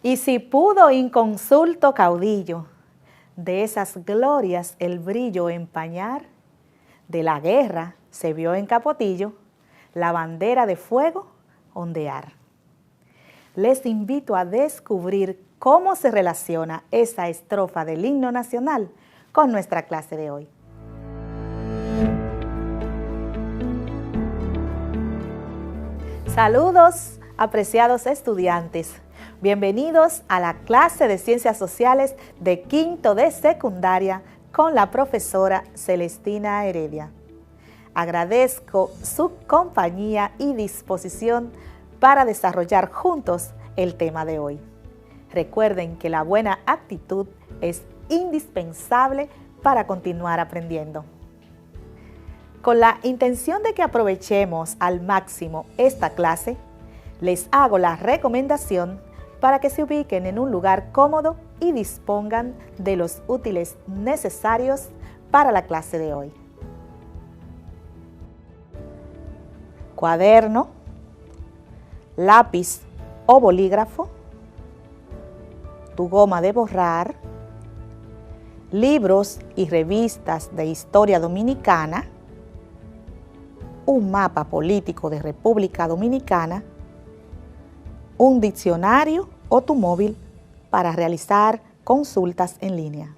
Y si pudo inconsulto caudillo, de esas glorias el brillo empañar, de la guerra se vio en Capotillo la bandera de fuego ondear. Les invito a descubrir cómo se relaciona esa estrofa del himno nacional con nuestra clase de hoy. Saludos, apreciados estudiantes. Bienvenidos a la clase de Ciencias Sociales de quinto de secundaria con la profesora Celestina Heredia. Agradezco su compañía y disposición para desarrollar juntos el tema de hoy. Recuerden que la buena actitud es indispensable para continuar aprendiendo. Con la intención de que aprovechemos al máximo esta clase, les hago la recomendación para que se ubiquen en un lugar cómodo y dispongan de los útiles necesarios para la clase de hoy. Cuaderno, lápiz o bolígrafo, tu goma de borrar, libros y revistas de historia dominicana, un mapa político de República Dominicana, un diccionario o tu móvil para realizar consultas en línea.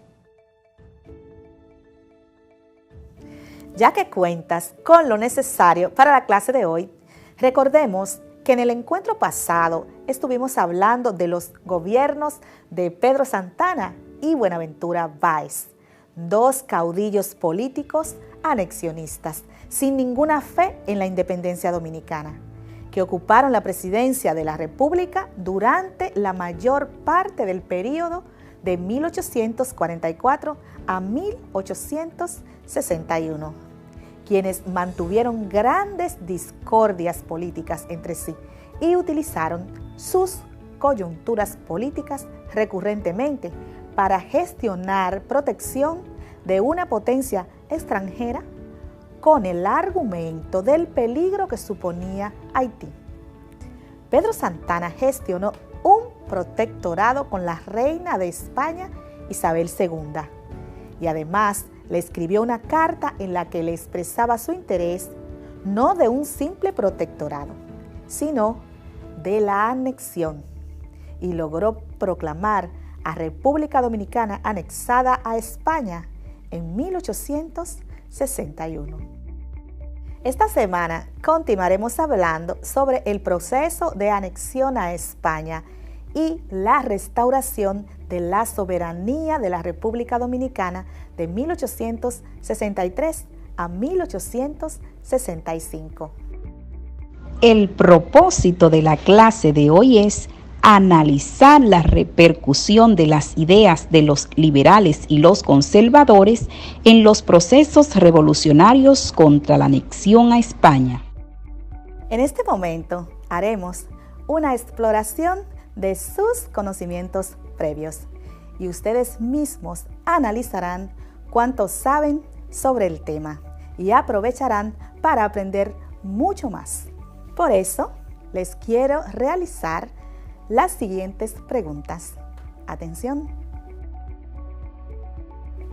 Ya que cuentas con lo necesario para la clase de hoy, recordemos que en el encuentro pasado estuvimos hablando de los gobiernos de Pedro Santana y Buenaventura Báez, dos caudillos políticos anexionistas sin ninguna fe en la independencia dominicana, que ocuparon la presidencia de la República durante la mayor parte del período de 1844 a 1861, quienes mantuvieron grandes discordias políticas entre sí y utilizaron sus coyunturas políticas recurrentemente para gestionar protección de una potencia extranjera con el argumento del peligro que suponía Haití. Pedro Santana gestionó un protectorado con la reina de España, Isabel II, y además le escribió una carta en la que le expresaba su interés no de un simple protectorado, sino de la anexión, y logró proclamar a República Dominicana anexada a España en 1861. Esta semana continuaremos hablando sobre el proceso de anexión a España y la restauración de la soberanía de la República Dominicana de 1863 a 1865. El propósito de la clase de hoy es analizar la repercusión de las ideas de los liberales y los conservadores en los procesos revolucionarios contra la anexión a España. En este momento haremos una exploración de sus conocimientos previos y ustedes mismos analizarán cuánto saben sobre el tema y aprovecharán para aprender mucho más. Por eso, les quiero realizar las siguientes preguntas. Atención.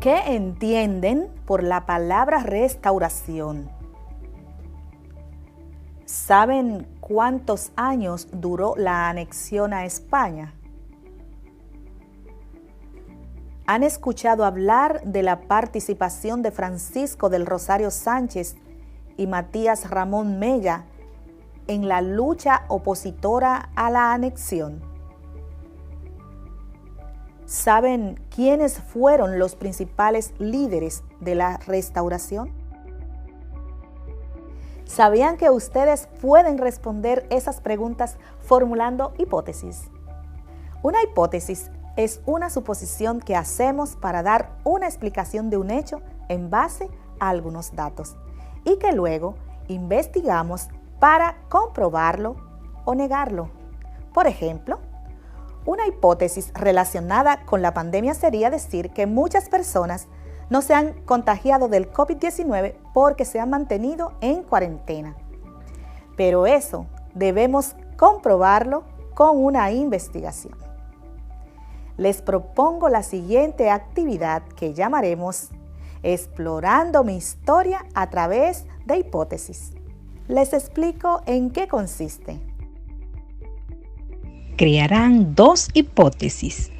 ¿Qué entienden por la palabra restauración? ¿Saben cuántos años duró la anexión a España? ¿Han escuchado hablar de la participación de Francisco del Rosario Sánchez y Matías Ramón Mella en la lucha opositora a la anexión? ¿Saben quiénes fueron los principales líderes de la restauración? ¿Sabían que ustedes pueden responder esas preguntas formulando hipótesis? Una hipótesis es una suposición que hacemos para dar una explicación de un hecho en base a algunos datos y que luego investigamos para comprobarlo o negarlo. Por ejemplo, una hipótesis relacionada con la pandemia sería decir que muchas personas no se han contagiado del COVID-19 porque se han mantenido en cuarentena. Pero eso debemos comprobarlo con una investigación. les propongo la siguiente actividad que llamaremos Explorando mi historia a través de hipótesis. Les explico en qué consiste. Crearán dos hipótesis,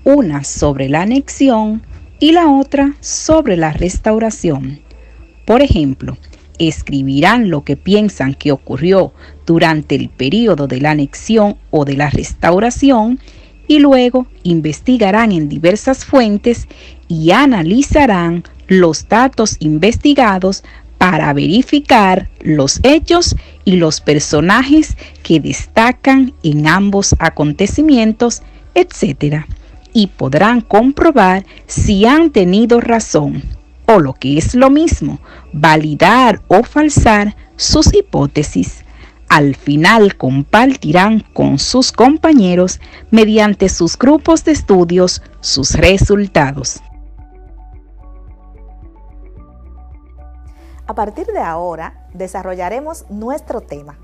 una sobre la anexión y la otra sobre la restauración. Por ejemplo, escribirán lo que piensan que ocurrió durante el período de la anexión o de la restauración y luego investigarán en diversas fuentes y analizarán los datos investigados para verificar los hechos y los personajes que destacan en ambos acontecimientos, etc. Y podrán comprobar si han tenido razón, o lo que es lo mismo, validar o falsar sus hipótesis. Al final compartirán con sus compañeros mediante sus grupos de estudios sus resultados. A partir de ahora, desarrollaremos nuestro tema.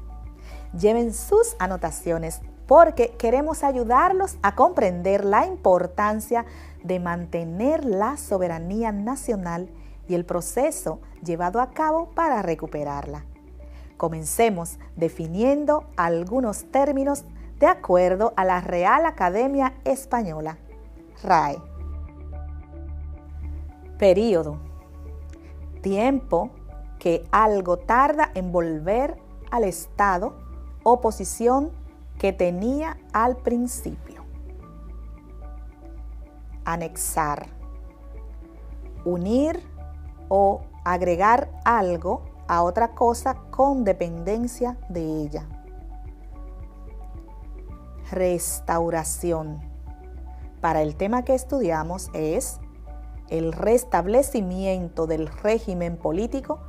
Lleven sus anotaciones porque queremos ayudarlos a comprender la importancia de mantener la soberanía nacional y el proceso llevado a cabo para recuperarla. Comencemos definiendo algunos términos de acuerdo a la Real Academia Española, RAE. Período. Tiempo que algo tarda en volver al estado o posición que tenía al principio. Anexar. Unir o agregar algo a otra cosa con dependencia de ella. Restauración. Para el tema que estudiamos es el restablecimiento del régimen político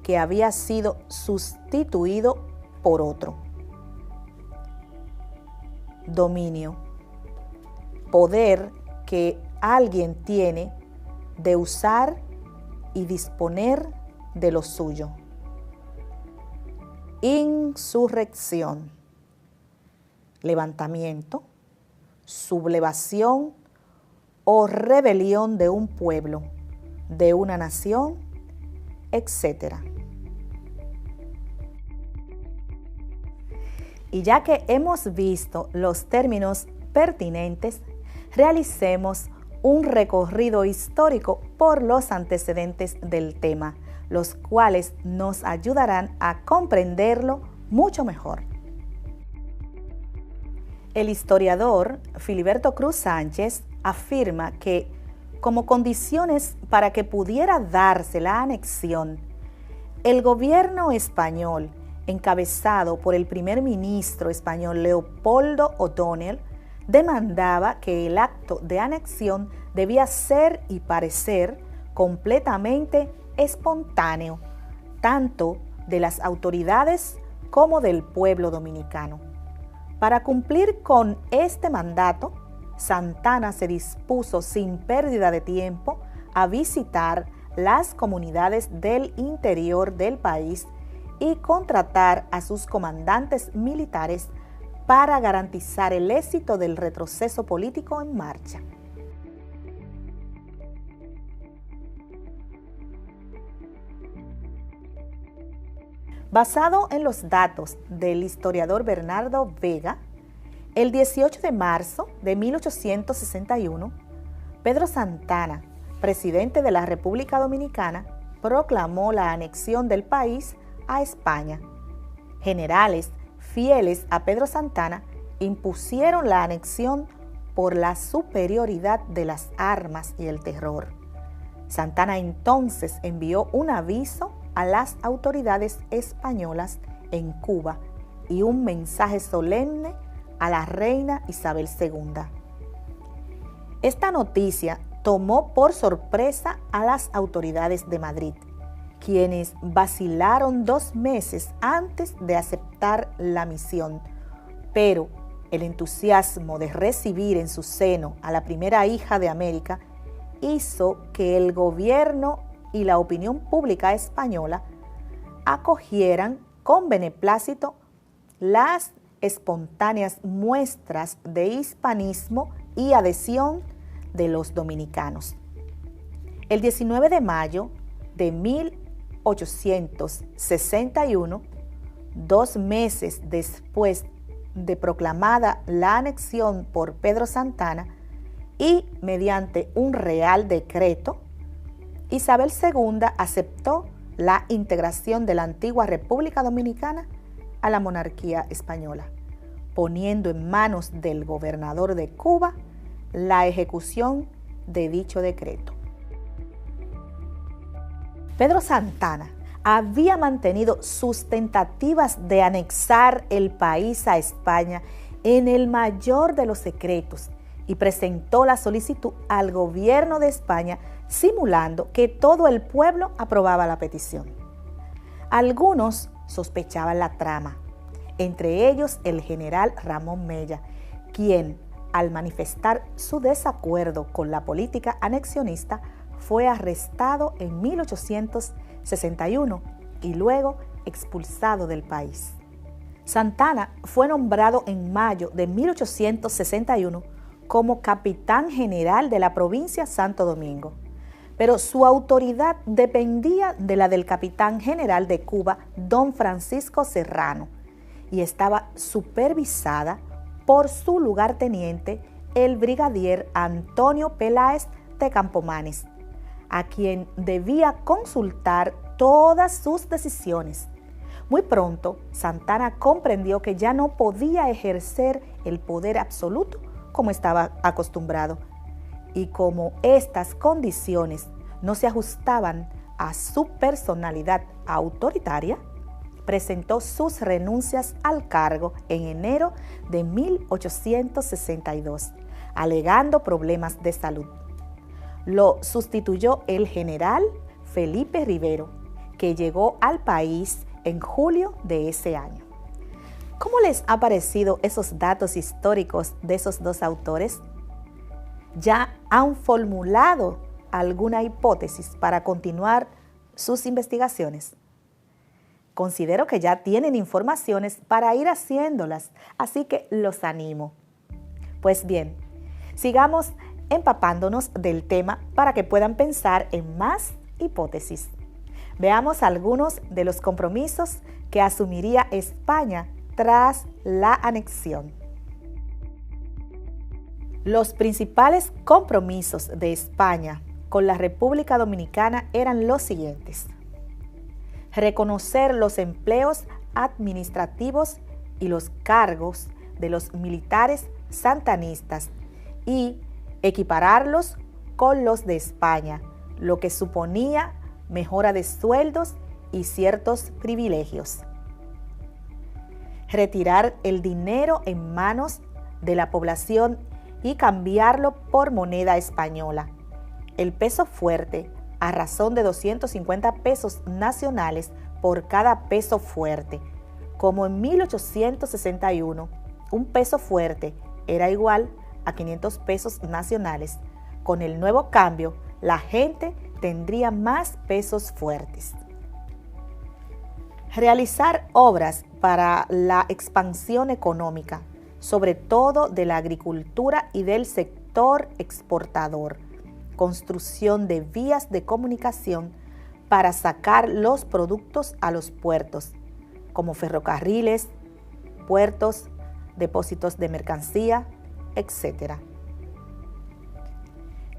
que había sido sustituido por otro. Dominio. Poder que alguien tiene de usar y disponer de lo suyo. Insurrección. Levantamiento, sublevación o rebelión de un pueblo, de una nación, etc. Y ya que hemos visto los términos pertinentes, realicemos un recorrido histórico por los antecedentes del tema, los cuales nos ayudarán a comprenderlo mucho mejor. El historiador Filiberto Cruz Sánchez afirma que, como condiciones para que pudiera darse la anexión, el gobierno español, encabezado por el primer ministro español Leopoldo O'Donnell, demandaba que el acto de anexión debía ser y parecer completamente espontáneo, tanto de las autoridades como del pueblo dominicano. Para cumplir con este mandato, Santana se dispuso sin pérdida de tiempo a visitar las comunidades del interior del país y contratar a sus comandantes militares para garantizar el éxito del retroceso político en marcha. Basado en los datos del historiador Bernardo Vega, el 18 de marzo de 1861, Pedro Santana, presidente de la República Dominicana, proclamó la anexión del país a España. Generales fieles a Pedro Santana impusieron la anexión por la superioridad de las armas y el terror. Santana entonces envió un aviso a las autoridades españolas en Cuba y un mensaje solemne a la reina Isabel II. Esta noticia tomó por sorpresa a las autoridades de Madrid, quienes vacilaron 2 meses antes de aceptar la misión, pero el entusiasmo de recibir en su seno a la primera hija de América hizo que el gobierno y la opinión pública española acogieran con beneplácito las espontáneas muestras de hispanismo y adhesión de los dominicanos. El 19 de mayo de 1861, 2 meses después de proclamada la anexión por Pedro Santana y mediante un real decreto, Isabel II aceptó la integración de la antigua República Dominicana a la monarquía española, poniendo en manos del gobernador de Cuba la ejecución de dicho decreto. Pedro Santana había mantenido sus tentativas de anexar el país a España en el mayor de los secretos y presentó la solicitud al gobierno de España simulando que todo el pueblo aprobaba la petición. Algunos sospechaban la trama, entre ellos el general Ramón Mella, quien, al manifestar su desacuerdo con la política anexionista, fue arrestado en 1861 y luego expulsado del país. Santana fue nombrado en mayo de 1861 como capitán general de la provincia Santo Domingo, pero su autoridad dependía de la del capitán general de Cuba, don Francisco Serrano, y estaba supervisada por su lugarteniente, el brigadier Antonio Peláez de Campomanes, a quien debía consultar todas sus decisiones. Muy pronto, Santana comprendió que ya no podía ejercer el poder absoluto como estaba acostumbrado, y como estas condiciones no se ajustaban a su personalidad autoritaria, presentó sus renuncias al cargo en enero de 1862, alegando problemas de salud. Lo sustituyó el general Felipe Rivero, que llegó al país en julio de ese año. ¿Cómo les ha parecido esos datos históricos de esos dos autores? ¿Ya han formulado alguna hipótesis para continuar sus investigaciones? Considero que ya tienen informaciones para ir haciéndolas, así que los animo. Pues bien, sigamos empapándonos del tema para que puedan pensar en más hipótesis. Veamos algunos de los compromisos que asumiría España tras la anexión. Los principales compromisos de España con la República Dominicana eran los siguientes: reconocer los empleos administrativos y los cargos de los militares santanistas y equipararlos con los de España, lo que suponía mejora de sueldos y ciertos privilegios. Retirar el dinero en manos de la población y cambiarlo por moneda española. El peso fuerte, a razón de 250 pesos nacionales por cada peso fuerte. Como en 1861, un peso fuerte era igual a 500 pesos nacionales. Con el nuevo cambio, la gente tendría más pesos fuertes. Realizar obras para la expansión económica, sobre todo de la agricultura y del sector exportador. Construcción de vías de comunicación para sacar los productos a los puertos, como ferrocarriles, puertos, depósitos de mercancía, etc.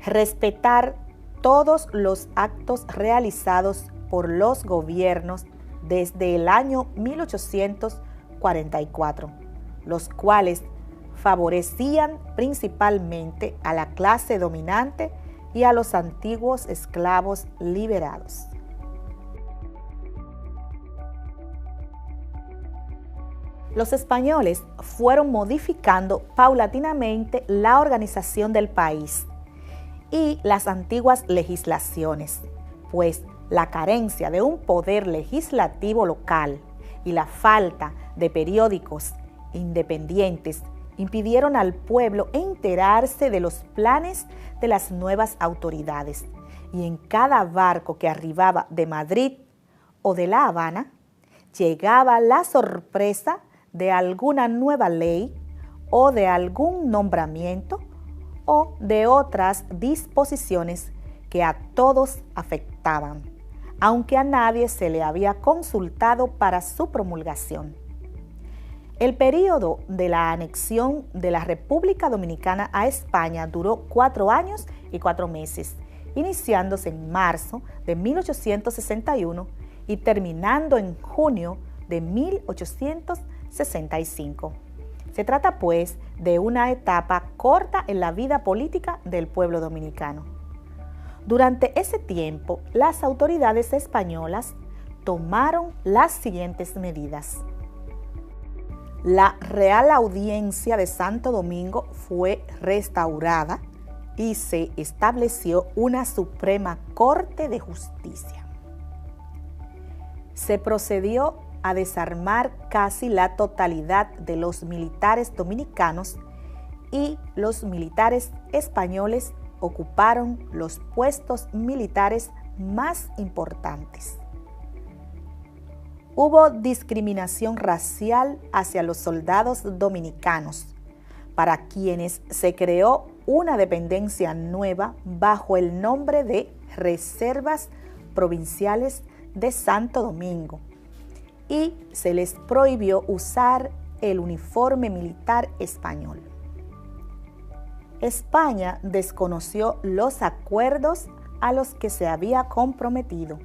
Respetar todos los actos realizados por los gobiernos desde el año 1844, los cuales favorecían principalmente a la clase dominante y a los antiguos esclavos liberados. Los españoles fueron modificando paulatinamente la organización del país y las antiguas legislaciones, pues la carencia de un poder legislativo local y la falta de periódicos independientes impidieron al pueblo enterarse de los planes de las nuevas autoridades, y en cada barco que arribaba de Madrid o de La Habana llegaba la sorpresa de alguna nueva ley o de algún nombramiento o de otras disposiciones que a todos afectaban, aunque a nadie se le había consultado para su promulgación. El período de la anexión de la República Dominicana a España duró 4 años y 4 meses, iniciándose en marzo de 1861 y terminando en junio de 1865. Se trata, pues, de una etapa corta en la vida política del pueblo dominicano. Durante ese tiempo, las autoridades españolas tomaron las siguientes medidas. La Real Audiencia de Santo Domingo fue restaurada y se estableció una Suprema Corte de Justicia. Se procedió a desarmar casi la totalidad de los militares dominicanos y los militares españoles ocuparon los puestos militares más importantes. Hubo discriminación racial hacia los soldados dominicanos, para quienes se creó una dependencia nueva bajo el nombre de Reservas Provinciales de Santo Domingo, y se les prohibió usar el uniforme militar español. España desconoció los acuerdos a los que se había comprometido.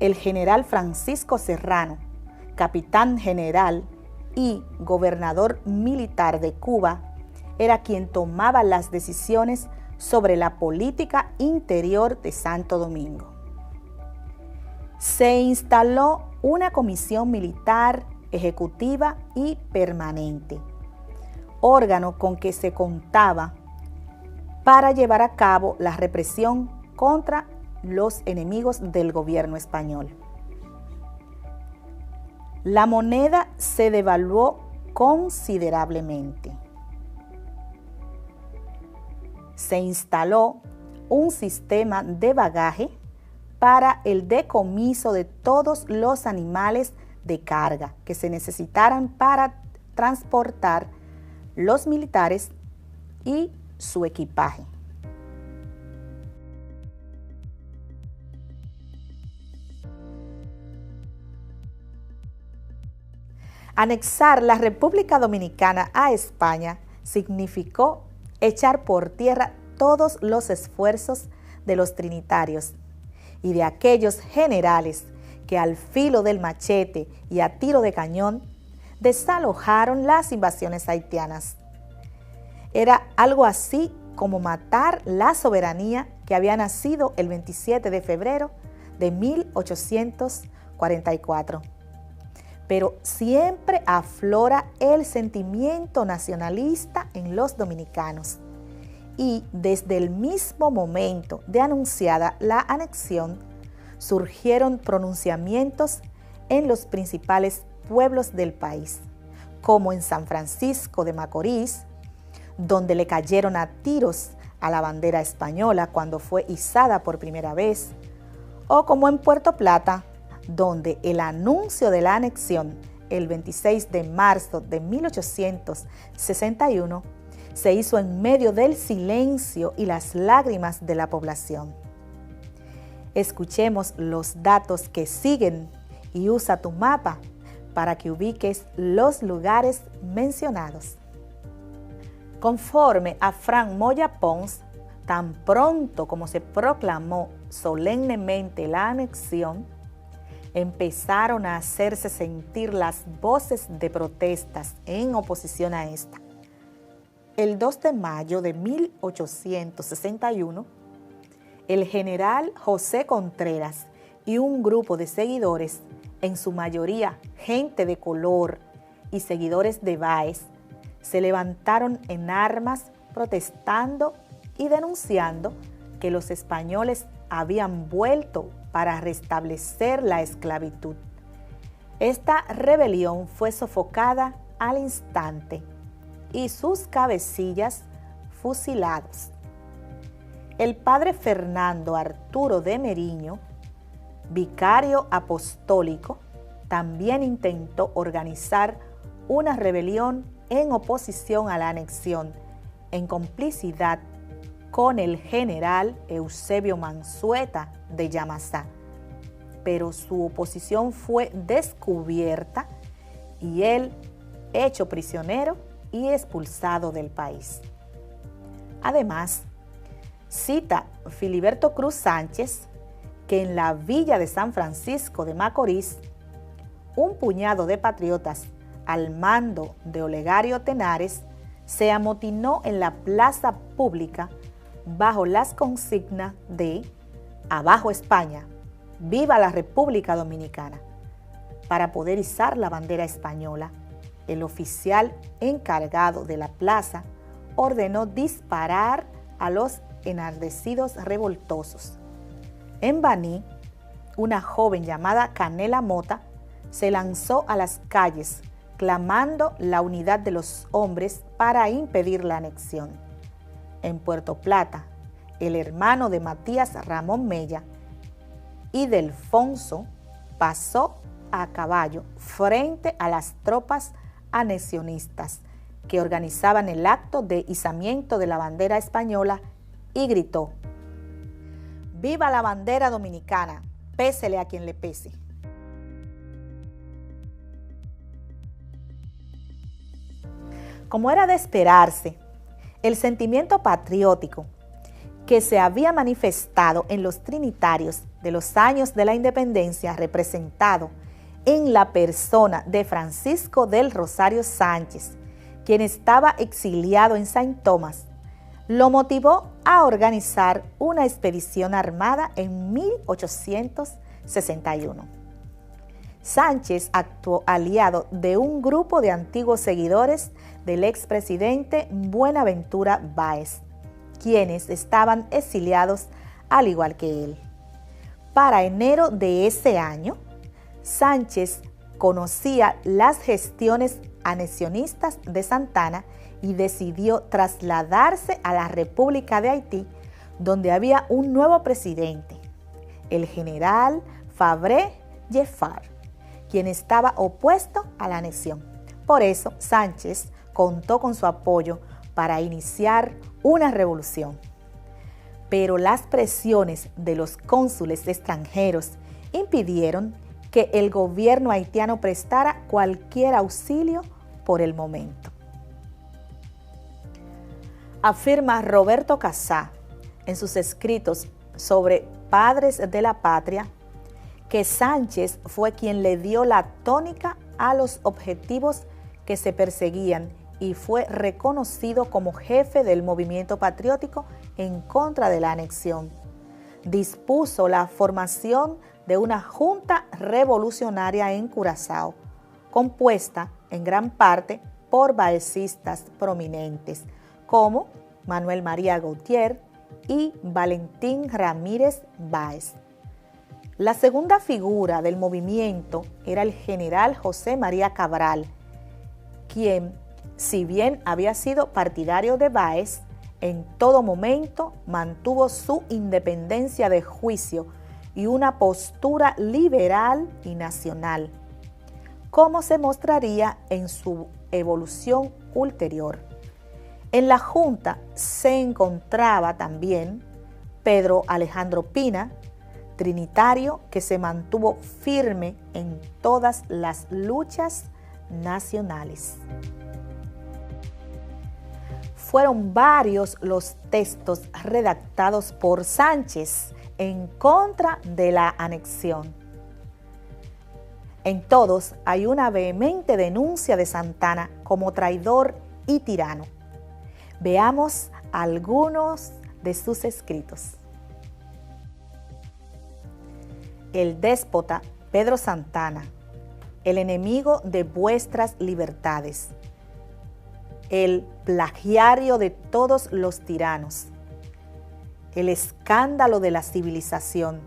El general Francisco Serrano, capitán general y gobernador militar de Cuba, era quien tomaba las decisiones sobre la política interior de Santo Domingo. Se instaló una comisión militar ejecutiva y permanente, órgano con que se contaba para llevar a cabo la represión contra los enemigos del gobierno español. La moneda se devaluó considerablemente. Se instaló un sistema de bagaje para el decomiso de todos los animales de carga que se necesitaran para transportar los militares y su equipaje. Anexar la República Dominicana a España significó echar por tierra todos los esfuerzos de los trinitarios y de aquellos generales que al filo del machete y a tiro de cañón desalojaron las invasiones haitianas. Era algo así como matar la soberanía que había nacido el 27 de febrero de 1844. Pero siempre aflora el sentimiento nacionalista en los dominicanos. Y desde el mismo momento de anunciada la anexión, surgieron pronunciamientos en los principales pueblos del país, como en San Francisco de Macorís, donde le cayeron a tiros a la bandera española cuando fue izada por primera vez, o como en Puerto Plata, donde el anuncio de la anexión el 26 de marzo de 1861 se hizo en medio del silencio y las lágrimas de la población. Escuchemos los datos que siguen y usa tu mapa para que ubiques los lugares mencionados. Conforme a Frank Moya Pons, tan pronto como se proclamó solemnemente la anexión, empezaron a hacerse sentir las voces de protestas en oposición a esta. El 2 de mayo de 1861, el general José Contreras y un grupo de seguidores, en su mayoría gente de color y seguidores de Báez, se levantaron en armas protestando y denunciando que los españoles habían vuelto para restablecer la esclavitud. Esta rebelión fue sofocada al instante y sus cabecillas fusilados. El padre Fernando Arturo de Meriño, vicario apostólico, también intentó organizar una rebelión en oposición a la anexión en complicidad con el general Eusebio Mansueta de Yamasá, pero su oposición fue descubierta y él hecho prisionero y expulsado del país. Además, cita Filiberto Cruz Sánchez que en la villa de San Francisco de Macorís, un puñado de patriotas al mando de Olegario Tenares se amotinó en la plaza pública bajo las consignas de "Abajo España, viva la República Dominicana". Para poder izar la bandera española, el oficial encargado de la plaza ordenó disparar a los enardecidos revoltosos. En Baní, una joven llamada Canela Mota se lanzó a las calles clamando la unidad de los hombres para impedir la anexión. En Puerto Plata, el hermano de Matías Ramón Mella y Delfonso pasó a caballo frente a las tropas anexionistas que organizaban el acto de izamiento de la bandera española y gritó: "¡Viva la bandera dominicana! Pésele a quien le pese". Como era de esperarse, el sentimiento patriótico que se había manifestado en los trinitarios de los años de la independencia, representado en la persona de Francisco del Rosario Sánchez, quien estaba exiliado en Saint Thomas, lo motivó a organizar una expedición armada en 1861. Sánchez actuó aliado de un grupo de antiguos seguidores del expresidente Buenaventura Báez, quienes estaban exiliados al igual que él. Para enero de ese año, Sánchez conocía las gestiones anexionistas de Santana y decidió trasladarse a la República de Haití, donde había un nuevo presidente, el general Fabre Jeffard, quien estaba opuesto a la anexión. Por eso, Sánchez contó con su apoyo para iniciar una revolución. Pero las presiones de los cónsules extranjeros impidieron que el gobierno haitiano prestara cualquier auxilio por el momento. Afirma Roberto Casá en sus escritos sobre Padres de la Patria que Sánchez fue quien le dio la tónica a los objetivos que se perseguían y fue reconocido como jefe del movimiento patriótico en contra de la anexión. Dispuso la formación de una junta revolucionaria en Curazao, compuesta en gran parte por baecistas prominentes como Manuel María Gautier y Valentín Ramírez Báez. La segunda figura del movimiento era el general José María Cabral, quien, si bien había sido partidario de Báez, en todo momento mantuvo su independencia de juicio y una postura liberal y nacional, como se mostraría en su evolución ulterior. En la Junta se encontraba también Pedro Alejandro Pina, trinitario que se mantuvo firme en todas las luchas nacionales. Fueron varios los textos redactados por Sánchez en contra de la anexión. En todos hay una vehemente denuncia de Santana como traidor y tirano. Veamos algunos de sus escritos. El déspota Pedro Santana, el enemigo de vuestras libertades, el plagiario de todos los tiranos, el escándalo de la civilización,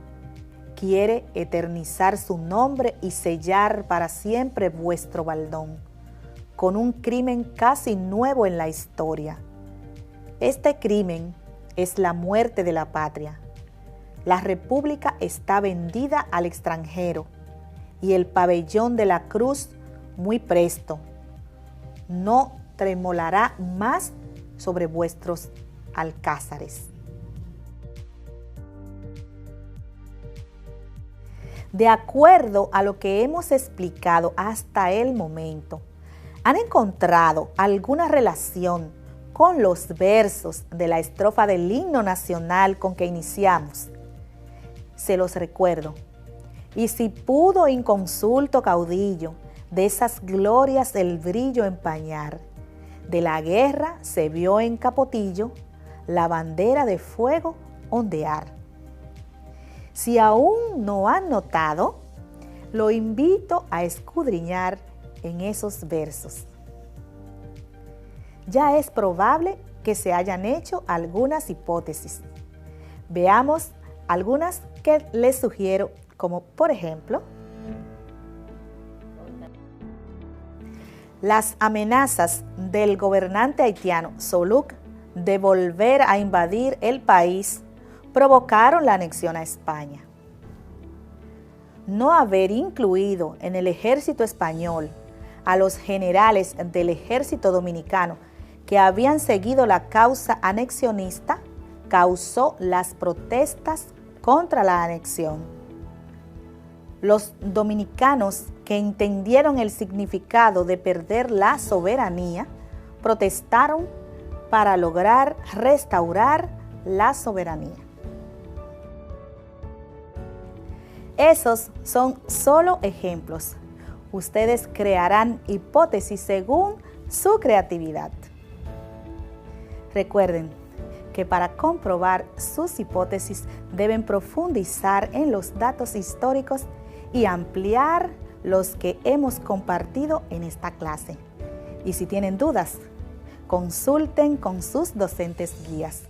quiere eternizar su nombre y sellar para siempre vuestro baldón, con un crimen casi nuevo en la historia. Este crimen es la muerte de la patria. La República está vendida al extranjero y el pabellón de la cruz muy presto no tremolará más sobre vuestros alcázares. De acuerdo a lo que hemos explicado hasta el momento, ¿han encontrado alguna relación con los versos de la estrofa del himno nacional con que iniciamos? Se los recuerdo. Y si pudo inconsulto caudillo de esas glorias el brillo empañar, de la guerra se vio en capotillo la bandera de fuego ondear. Si aún no han notado, lo invito a escudriñar en esos versos. Ya es probable que se hayan hecho algunas hipótesis. Veamos algunas que les sugiero, como por ejemplo, las amenazas del gobernante haitiano Soulouque de volver a invadir el país provocaron la anexión a España. No haber incluido en el ejército español a los generales del ejército dominicano que habían seguido la causa anexionista causó las protestas contra la anexión. Los dominicanos que entendieron el significado de perder la soberanía protestaron para lograr restaurar la soberanía. Esos son solo ejemplos. Ustedes crearán hipótesis según su creatividad. Recuerden que para comprobar sus hipótesis deben profundizar en los datos históricos y ampliar los que hemos compartido en esta clase. Y si tienen dudas, consulten con sus docentes guías.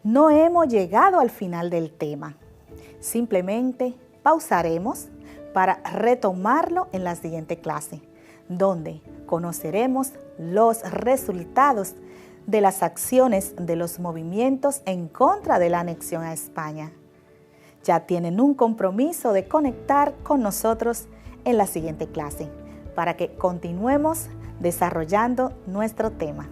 No hemos llegado al final del tema. Simplemente pausaremos para retomarlo en la siguiente clase, donde conoceremos los resultados de las acciones de los movimientos en contra de la anexión a España. Ya tienen un compromiso de conectar con nosotros en la siguiente clase para que continuemos desarrollando nuestro tema.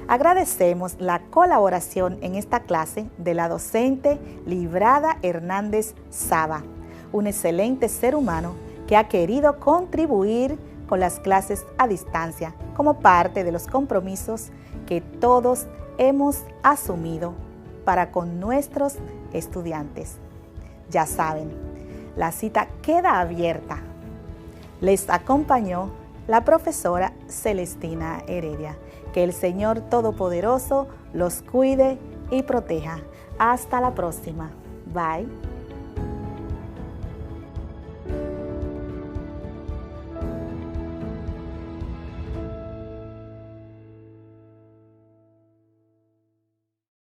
Agradecemos la colaboración en esta clase de la docente Librada Hernández Saba, un excelente ser humano que ha querido contribuir con las clases a distancia como parte de los compromisos que todos hemos asumido para con nuestros estudiantes. Ya saben, la cita queda abierta. Les acompañó la profesora Celestina Heredia. Que el Señor Todopoderoso los cuide y proteja. Hasta la próxima. Bye.